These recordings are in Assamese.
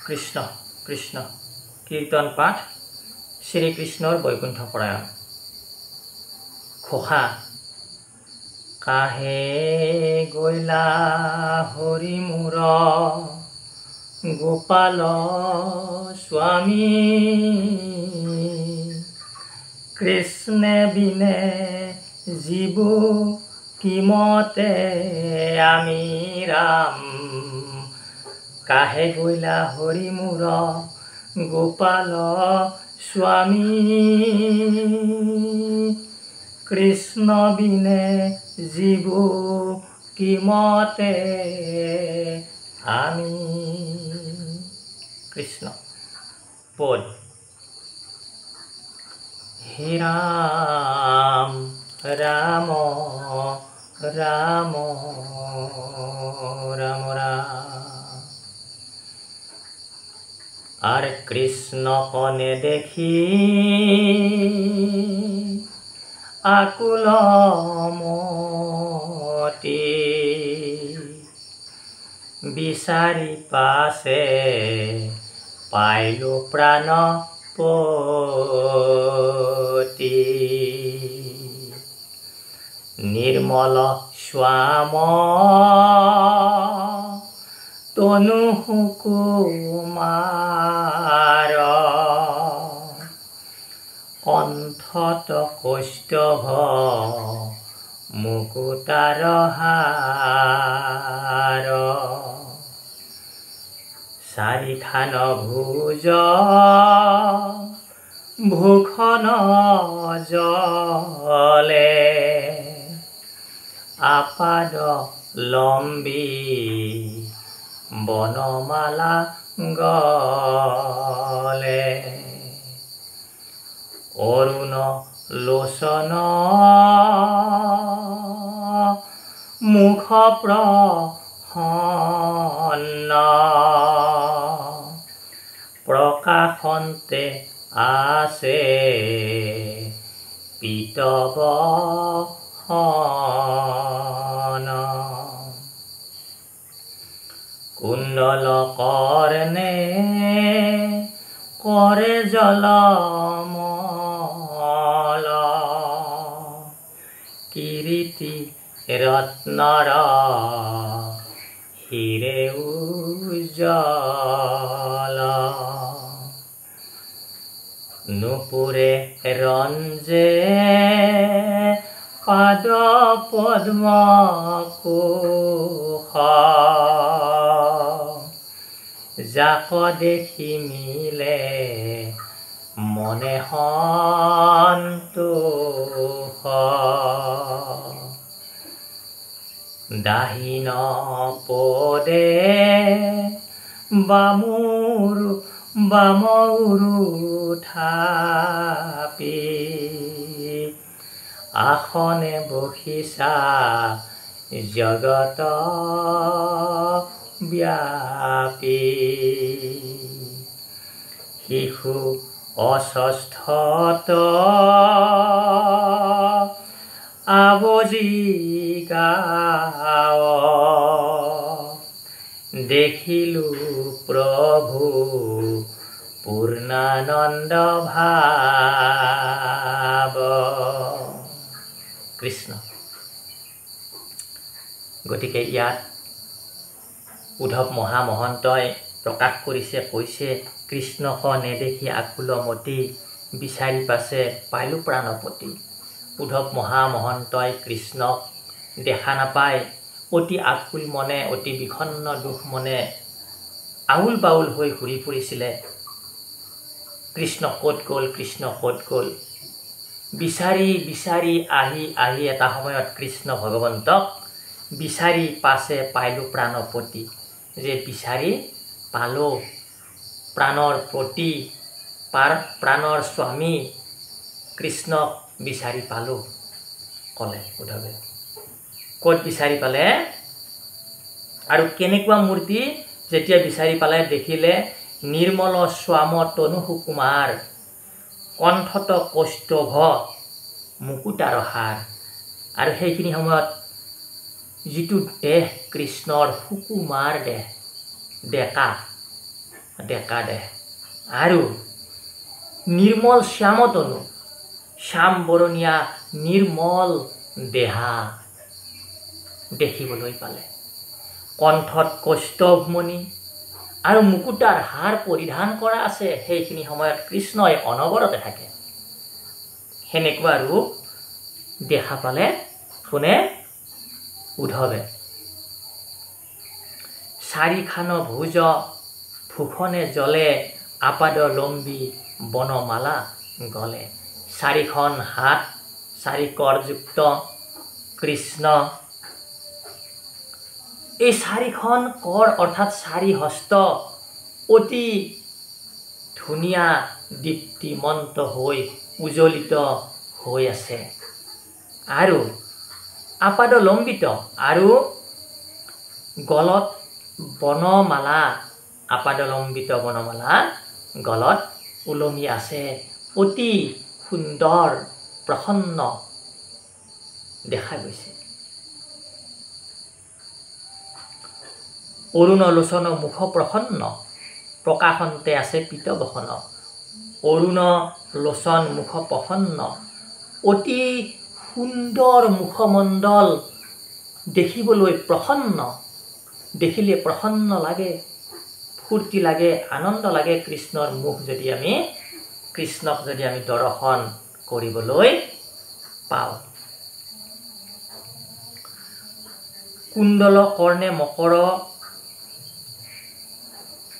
কৃষ্ণ কৃষ্ণ কীর্তন পাঠ শ্রীকৃষ্ণর বৈকুণ্ঠ পরায়ণ ঘোষা কাহে গৈলা হরি মূর গোপাল স্বামী কৃষ্ণে বিনে জীব কিমতে আমি রাম কাহে গৈলা হরি মূর গোপাল স্বামী কৃষ্ণ বিনে জীব কিমতে আমি কৃষ্ণ পদ হে রাম রাম রাম রাম রাম আর কৃষ্ণ কনে দেখি আকুল মতি বিচারি পাছে পাইলো প্রাণ পতি নির্মল শ্যাম তনু কুমার কণ্ঠত কৌস্তভ মুকুতার হার চাৰিখান ভুজ ভূষণ জলে আপাদ লম্বী বনমালা গলে অৰুণ লোচন মুখ প্ৰসন্ন প্ৰকাশন্তে আছে পীতবসন কুণ্ডল কৰ্ণে কৰে জলমল কিৰীটি ৰত্নৰ হিৰে উজ্জ্বল নুপুৰে ৰঞ্জে পাদ পদ্ম কোশ যাক দেখি মিলে মনে সন্তোষ দাহিন পদে বামুৰু থাপি আসনে বহিছা জগত ব্যাপী শিশু অস্বস্থত আবজি গাঁও দেখিলো প্ৰভু পূৰ্ণানন্দ ভাৱ কৃষ্ণ। গতিকে ইয়াত উদ্ধৱ মহামহন্তই প্ৰকাশ কৰিছে, কৈছে কৃষ্ণক নেদেখি আকুল মতি বিচাৰি পাছে পাইলো প্ৰাণপতি। উদ্ধৱ মহামহন্তই কৃষ্ণক দেখা নাপায় অতি আকুল মনে, অতি বিষণ্ণ দুখ মনে আউল বাউল হৈ ঘূৰি ফুৰিছিলে। কৃষ্ণ ক'ত গ'ল, কৃষ্ণ ক'ত গ'ল বিচাৰি বিচাৰি আহি এটা সময়ত কৃষ্ণ ভগৱন্তক বিচাৰি পাছে পাইলো প্ৰাণপতি, যে বিচাৰি পালো প্ৰাণৰ পতি প্ৰাণৰ স্বামী কৃষ্ণক বিচাৰি পালো ক'লে উদ্ধৱে। ক'ত বিচাৰি পালে আৰু কেনেকুৱা মূৰ্তি? যেতিয়া বিচাৰি পালে দেখিলে নিৰ্মল শ্যাম তনু সুকুমাৰ কণ্ঠত কৌস্তভ মুকুতাৰ হাৰ। আৰু সেইখিনি সময়ত যিটো দেহ কৃষ্ণৰ সুকুমাৰ দেহ, ডেকা ডেকা দেহ আৰু নিৰ্মল শ্যামতনু শ্যাম বৰণীয়া নিৰ্মল দেহা দেখিবলৈ পালে। কণ্ঠত কৌস্তভমণি আৰু মুকুতাৰ হাৰ পৰিধান কৰা আছে। সেইখিনি সময়ত কৃষ্ণই অনবৰতে থাকে। সেনেকুৱা ৰূপ দেখা পালে কোনে? উদ্ধৱে। চাৰিখান ভুজ ভূষণে জলে আপাদ লম্বী বনমালা গলে। চাৰিখন হাত, চাৰি কৰযুক্ত কৃষ্ণ। এই চাৰিখন কৰ অৰ্থাৎ চাৰি হস্ত অতি ধুনীয়া দীপ্তিমন্ত হৈ উজ্বলিত হৈ আছে আৰু আপাদলম্বিত আৰু গলত বনমালা, আপাদলম্বিত বনমালা গলত ওলমি আছে। অতি সুন্দৰ প্ৰসন্ন দেখা গৈছে। অৰুণ লোচন মুখ প্ৰসন্ন প্ৰকাশন্তে আছে পীতবসন। অৰুণ লোচন মুখ প্ৰসন্ন, অতি সুন্দৰ মুখমণ্ডল দেখিবলৈ প্ৰসন্ন। দেখিলে প্ৰসন্ন লাগে, ফূৰ্তি লাগে, আনন্দ লাগে। কৃষ্ণৰ মুখ যদি আমি কৃষ্ণক যদি আমি দৰ্শন কৰিবলৈ পাওঁ। কুণ্ডল কৰ্ণে মকৰ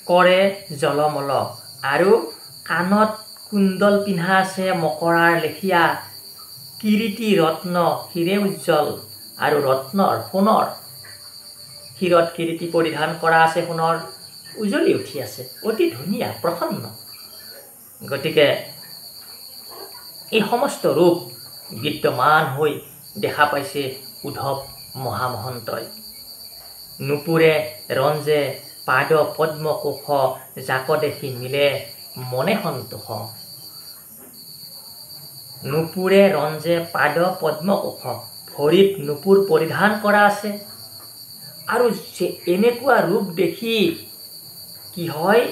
কৰে জলমল আৰু কাণত কুণ্ডল পিন্ধা আছে মকৰাৰ লেখীয়া। কিৰীটি ৰত্ন হিৰে উজ্জ্বল আৰু ৰত্নৰ সোণৰ শিৰত কিৰীটি পৰিধান কৰা আছে, সোণৰ উজ্বলি উঠি আছে, অতি ধুনীয়া প্ৰসন্ন। গতিকে এই সমস্ত ৰূপ বিদ্যমান হৈ দেখা পাইছে উদ্ধৱ মহামহন্তই। নুপুৰে ৰঞ্জে পাদ পদ্ম কোশ, জাক দেখি মিলে মনে সন্তোষ। নুপুৰে ৰঞ্জে পাদ পদ্ম কোশ, ভৰিত নুপুৰ পৰিধান কৰা আছে। আৰু এনেকুৱা ৰূপ দেখি কি হয়?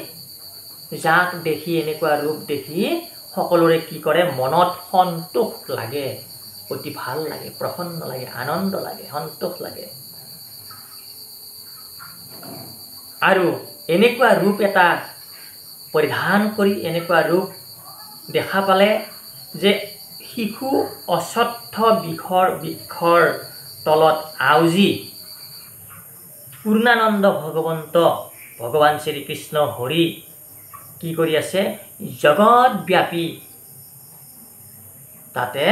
যাক দেখি, এনেকুৱা ৰূপ দেখি সকলোৰে কি কৰে? মনত সন্তোষ লাগে, অতি ভাল লাগে, প্ৰসন্ন লাগে, আনন্দ লাগে, সন্তোষ লাগে। আৰু এনেকুৱা ৰূপ এটা পৰিধান কৰি এনেকুৱা ৰূপ দেখা পালে যে শিশু অশ্বত্থ বৃক্ষৰ তলত আউজি পূৰ্ণানন্দ ভগৱান শ্ৰীকৃষ্ণ হৰি কি কৰি আছে? জগতব্যাপী তাতে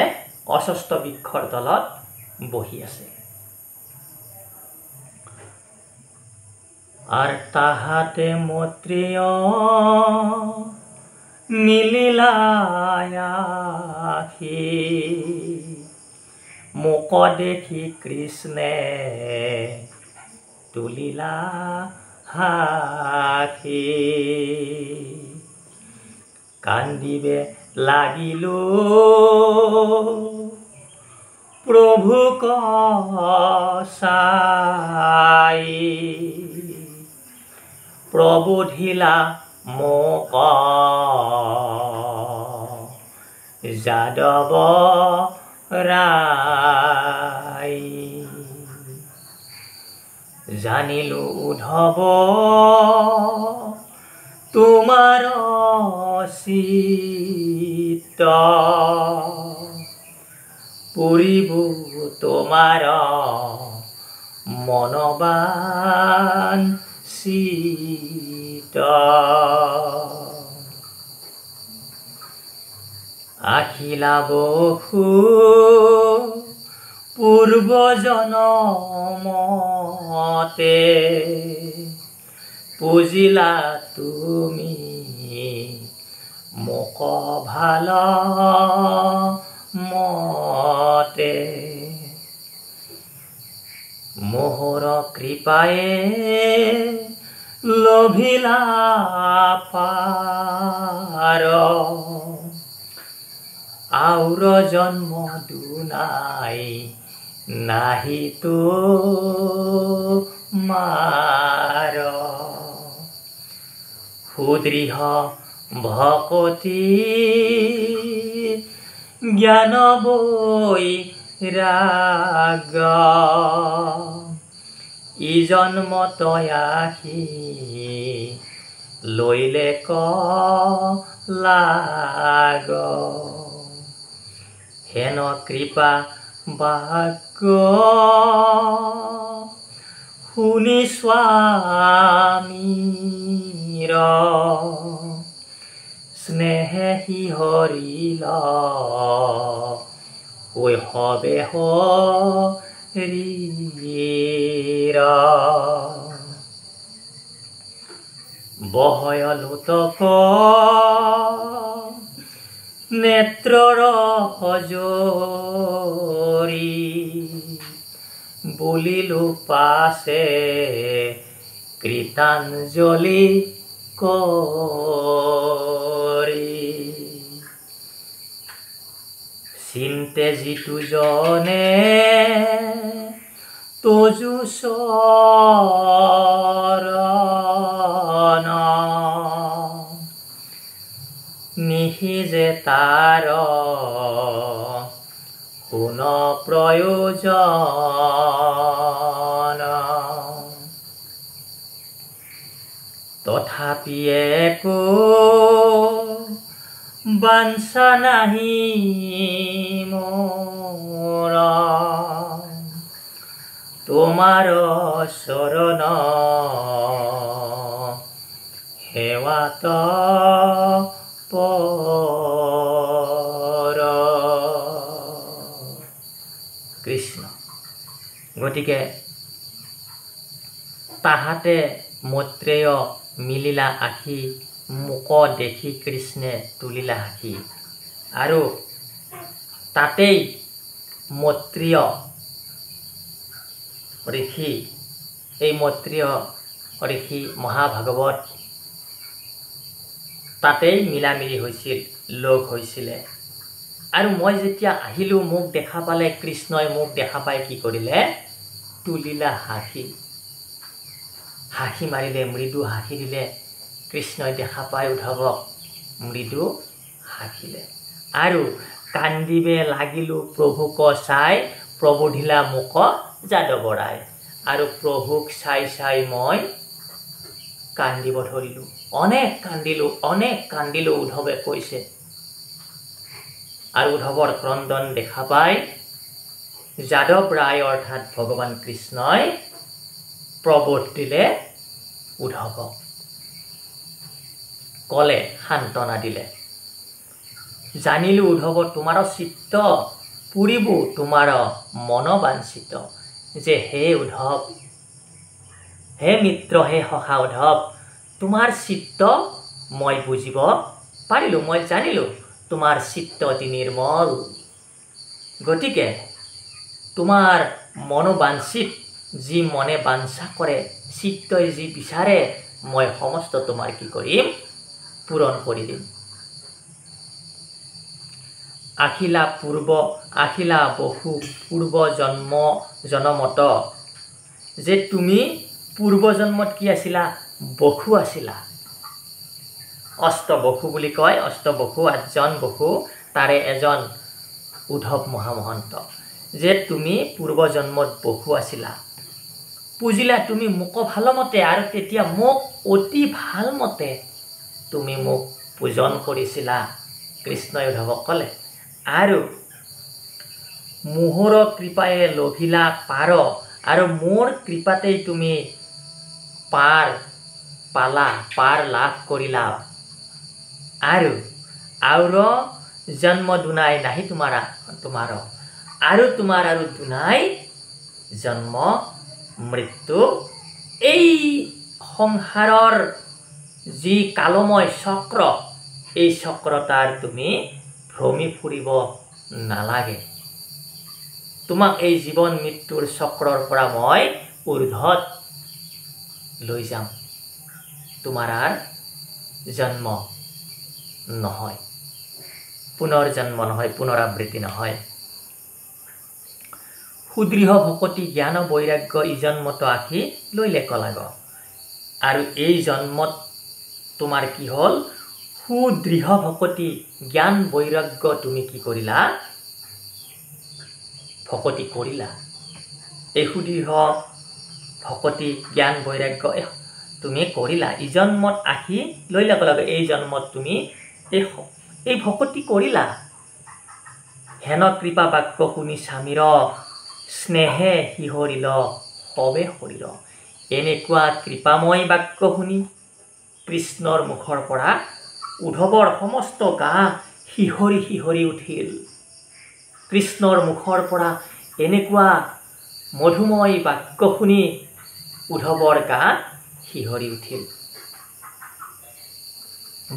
অশ্বত্থ বৃক্ষৰ তলত বহি আছে। আর তাহাতে মৈত্রেয় মিলিলা আখি, মোক দেখি কৃষ্ণে তুলিলা হাসি। কান্দিবে লাগিলো প্রভুক চাই, প্রবোধিলা মোক যাদৱ ৰায়। জানিলো উদ্ধৱ তোমাৰ চিত্ত, পুৰিব তোমাৰ মনবাঞ্ছিত। আখিলা বহু পূৰ্ব জনমতে, পুজিলা তুমি মোক ভাল মতে। মোহৰ কৃপায়ে লভিলা পাৰ, আউৰ জন্ম দুনাই নাহি তোমাৰ। সুদৃঢ় ভকতি জ্ঞান বৈৰাগ ই জন্মত আহি লইলে লাগ হেন কৃপা বাক্য শুনি স্বামীৰ স্নেহে হৰিল শৈশৱে হৰিৰ বহয় লোতক নেত্ৰৰ সজৰি বলিলো পাছে কৃতাঞ্জলি কৰি চিন্তে যিটো জনে তজু চৰণ নিহিজে তাৰ কোন প্ৰয়োজন তথাপি একো বাঞ্ছা নাহি মোৰ তোমাৰ চৰণ সেৱাত পৰ কৃষ্ণ। গতিকে তাহাতে মৈত্ৰেয় মিলিলা আখি মুক দেখি কৃষ্ণে তুলিলা হাসি। আৰু তাতেই মৈত্ৰেয় ঋষি এই মৈত্ৰেয় ঋষি মহাভাগৱত তাতেই মিলামিলি হৈছিল, লগ হৈছিলে। আৰু মই যেতিয়া আহিলোঁ মোক দেখা পালে, কৃষ্ণই মোক দেখা পাই কি কৰিলে? তুলিলা হাসি, হাসি মাৰিলে, মৃদু হাসি দিলে। কৃষ্ণই দেখা পাই উদ্ধৱক মৃদু হাসিলে। আৰু কান্দিবে লাগিলোঁ প্ৰভুক চাই, প্ৰবোধিলা মোক যাদৱৰাই। আৰু প্ৰভুক চাই চাই মই কান্দিব ধৰিলোঁ। অনেক কান্দিলোঁ উদ্ধৱে কৈছে। আৰু উদ্ধৱৰ ক্ৰন্দন দেখা পাই যাদৱ ৰায় অৰ্থাৎ ভগৱান কৃষ্ণই প্ৰবোধ দিলে উদ্ধৱক, কলে, সান্তনা দিলে। জানিলোঁ উদ্ধৱ তোমাৰ চিত্ত পুৰিব তোমাৰ মন বাঞ্ছিত। যে হে উদ্ধৱ, হে মিত্ৰ, হে সখা উদ্ধৱ, তোমাৰ চিত্ত মই বুজিব পাৰিলোঁ, মই জানিলোঁ তোমাৰ চিত্ত অতি নিৰ্মল। গতিকে তোমাৰ মনোবাঞ্ছিত যি মনে বাঞ্ছা কৰে, চিত্তই যি বিচাৰে, মই সমস্ত তোমাৰ কি কৰিম? পূৰণ কৰি দিম। আখিলা বহু পূৰ্ব জনমত। যে তুমি পূৰ্ব জন্মত কি আছিলা? বসু আছিলা। অষ্টবসু বুলি কয়, অষ্টবসু 8জন বসু, তাৰে এজন উদ্ধৱ মহামহন্ত। যে তুমি পূৰ্ব জন্মত বসু আছিলা, পুজিলা তুমি মোক ভালমতে, আৰু তেতিয়া মোক অতি ভালমতে তুমি মোক পূজন কৰিছিলা। কৃষ্ণই উদ্ধৱক ক'লে। আৰু মোহৰ কৃপায়ে লভিলা পাৰ, আৰু মোৰ কৃপাতেই তুমি পাৰ পালা, পাৰ লাভ কৰিলা। আৰু জন্ম দুনাই নাহি তোমাৰ, আৰু তোমাৰ আৰু দুনাই জন্ম মৃত্যু। এই সংসাৰৰ যি কালময় চক্ৰ, এই চক্ৰতাৰ তুমি ভ্ৰমি ফুৰিব নালাগে। তোমাক এই জীৱন মৃত্যুৰ চক্ৰৰ পৰা মই ঊৰ্ধত লৈ যাম। তোমাৰ আৰু জন্ম নহয়, পুনৰ জন্ম নহয়, পুনৰাবৃত্তি নহয়। সুদৃঢ় ভকতি জ্ঞান বৈৰাগ্য ই জন্মত আহি লৈলে কলাগ। আৰু এই জন্মত তোমাৰ কি হ'ল সুদৃঢ় ভকতি জ্ঞান বৈৰাগ্য তুমি কি কৰিলা ভকতি কৰিলা এই সুদৃঢ় ভকতি জ্ঞান বৈৰাগ্য তুমি কৰিলা এই জন্মত আহি লৈ লগে লগে এই জন্মত তুমি এই ভকতি কৰিলা হেন কৃপা বাক্য শুনি স্বামীৰ স্নেহে শিহৰিল সবে শৰীৰ এনেকুৱা কৃপাময় বাক্য শুনি কৃষ্ণৰ মুখৰ পৰা উদ্ধৱৰ সমস্ত গা শিহৰি শিহৰি উঠিল কৃষ্ণৰ মুখৰ পৰা এনেকুৱা মধুময় বাক্য শুনি উদ্ধৱৰ গা শিহৰি উঠিল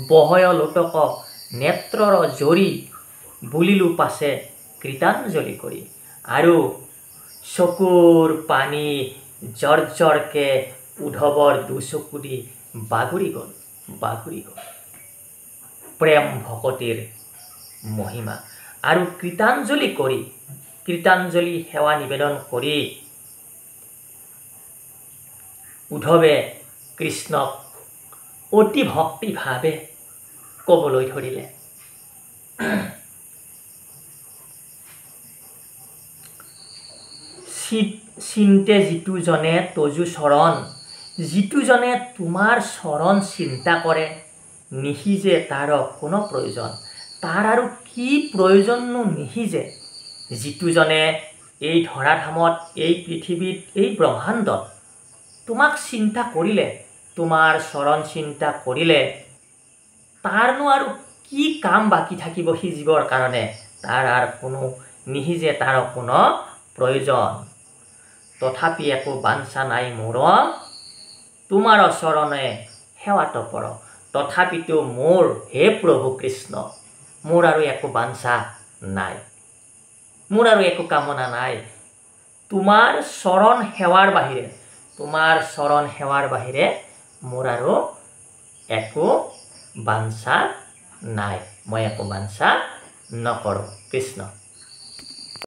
বহয় লোটক নেত্ৰৰ জৰি বুলিলো পাছে কৃতাঞ্জলি কৰি আৰু চকুৰ পানী জৰ্জৰকে উদ্ধৱৰ দুচকু দি বাগৰি গ'ল প্ৰেম ভকতিৰ মহিমা আৰু কৃতাঞ্জলি সেৱা নিবেদন কৰি উদ্ধৱে কৃষ্ণক অতি ভক্তিভাৱে ক'বলৈ ধৰিলে চিন্তে যিটো জনে তজু চৰণ যিটো জনে তোমাৰ চৰণ চিন্তা কৰে নিসিজে তাৰ কোনো প্ৰয়োজন তাৰ আৰু কি প্ৰয়োজননো নিসিজে যিটো জনে এই ধৰাধামত এই পৃথিৱীত এই ব্ৰহ্মাণ্ডত তোমাক চিন্তা কৰিলে তোমাৰ চৰণ চিন্তা কৰিলে তাৰনো আৰু কি কাম বাকি থাকিব সি জীৱৰ কাৰণে তাৰ আৰু কোনো নিসিজে তাৰ কোনো প্ৰয়োজন তথাপি একো বাঞ্ছা নাই মোৰ তোমাৰ চৰণে সেৱাত কৰ তথাপিতো মোৰ হে প্ৰভু কৃষ্ণ মোৰ আৰু একো বাঞ্ছা নাই মোৰ আৰু একো কামনা নাই তোমাৰ চৰণ সেৱাৰ বাহিৰে মোৰ আৰু একো বাঞ্ছা নাই মই একো বাঞ্ছা নকৰোঁ কৃষ্ণ